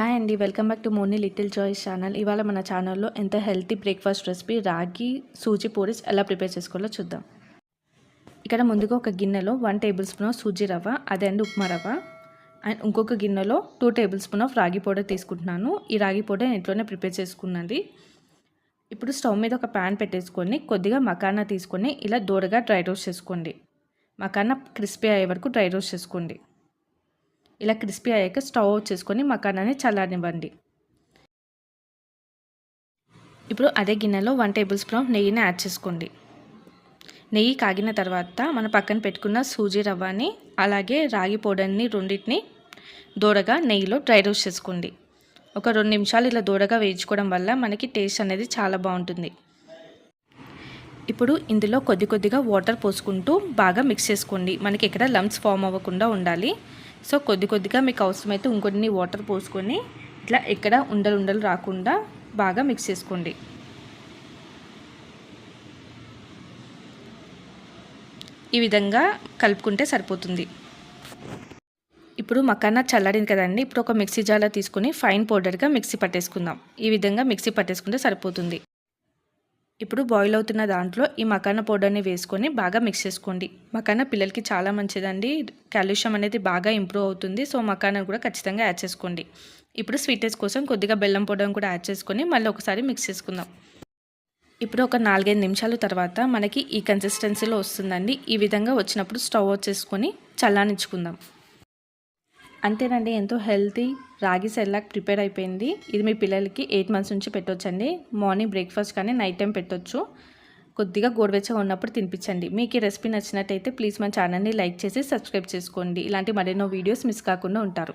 Hi అండి, welcome back to Moni little choice channel. ఇవాళ మన ఛానల్లో ఎంత హెల్తీ బ్రేక్ఫాస్ట్ రెసిపీ రాగి సూజీ పూరీస్ ఎలా ప్రిపేర్ చేసుకోవాలో చూద్దాం. ఇక్కడ ముందుగా ఒక గిన్నెలో 1 టేబుల్ స్పూన్ ఆఫ్ సూజీ రవ్వ, అదే అండి ఉప్మా రవ్వ, అండ్ ఇంకొక గిన్నెలో 2 టేబుల్ స్పూన్ ఆఫ్ రాగి పౌడర్ తీసుకుంటున్నాను. ఈ రాగి పౌడర్ ఇంట్లోనే ప్రిపేర్ చేసుకున్నది. ఇప్పుడు స్టవ్ మీద ఒక ప్యాన్ పెట్టేసుకొని కొద్దిగా మకానా తీసుకొని ఇలా దూరగా డ్రై రోస్ట్ చేసుకోండి. మకానా క్రిస్పీ అయ్యే వరకు డ్రై రోస్ట్ చేసుకోండి. ఇలా క్రిస్పీ అయ్యాక స్టవ్ ఆఫ్ చేసుకొని మకానాన్ని చల్లారనివ్వండి. ఇప్పుడు అదే గిన్నెలో 1 టేబుల్ స్పూన్ నెయ్యిని యాడ్ చేసుకోండి. నెయ్యి కాగిన తర్వాత మనం పక్కన పెట్టుకున్న సూజీ రవ్వని అలాగే రాగి పౌడర్ని రెండింటిని దూరగా నెయ్యిలో డ్రై రోస్ట్ చేసుకోండి. ఒక 2 నిమిషాలు ఇలా దూరగా వేయించుకోవడం వల్ల మనకి టేస్ట్ అనేది చాలా బాగుంటుంది. ఇప్పుడు ఇందులో కొద్దిగా వాటర్ పోసుకుంటూ బాగా మిక్స్ చేసుకోండి. మనకి ఎక్కడ లంప్స్ ఫామ్ అవ్వకుండా ఉండాలి. సో కొద్దిగా మీకు అవసరమైతే ఇంకొన్ని వాటర్ పోసుకొని ఇట్లా ఎక్కడ ఉండలు రాకుండా బాగా మిక్స్ చేసుకోండి. ఈ విధంగా కలుపుకుంటే సరిపోతుంది. ఇప్పుడు మకానా చల్లారింది కదండి. ఇప్పుడు ఒక మిక్సీ జార్లో తీసుకొని ఫైన్ పౌడర్గా మిక్సీ పట్టేసుకుందాం. ఈ విధంగా మిక్సీ పట్టేసుకుంటే సరిపోతుంది. ఇప్పుడు బాయిల్ అవుతున్న దాంట్లో ఈ మకానా పౌడర్ని వేసుకొని బాగా మిక్స్ చేసుకోండి. మకానా పిల్లలకి చాలా మంచిదండి. కాల్షియం అనేది బాగా ఇంప్రూవ్ అవుతుంది. సో మకానా కూడా ఖచ్చితంగా యాడ్ చేసుకోండి. ఇప్పుడు స్వీట్నెస్ కోసం కొద్దిగా బెల్లం పౌడర్ని కూడా యాడ్ చేసుకొని మళ్ళీ ఒకసారి మిక్స్ చేసుకుందాం. ఇప్పుడు ఒక 4-5 నిమిషాల తర్వాత మనకి ఈ కన్సిస్టెన్సీలో వస్తుందండి. ఈ విధంగా వచ్చినప్పుడు స్టవ్ ఆఫ్ చేసుకొని చల్లారించుకుందాం. అంతేనండి, ఎంతో హెల్తీ రాగి సెర్లాక్ ప్రిపేర్ అయిపోయింది. ఇది మీ పిల్లలకి 8 మంత్స్ నుంచి పెట్టొచ్చండి. మార్నింగ్ బ్రేక్ఫాస్ట్ కానీ నైట్ టైం పెట్టొచ్చు. కొద్దిగా గోరువెచ్చగా ఉన్నప్పుడు తినిపించండి. మీకు ఈ రెసిపీ నచ్చినట్టయితే ప్లీజ్ మన ఛానల్ని లైక్ చేసి సబ్స్క్రైబ్ చేసుకోండి. ఇలాంటి మరెన్నో వీడియోస్ మిస్ కాకుండా ఉంటారు.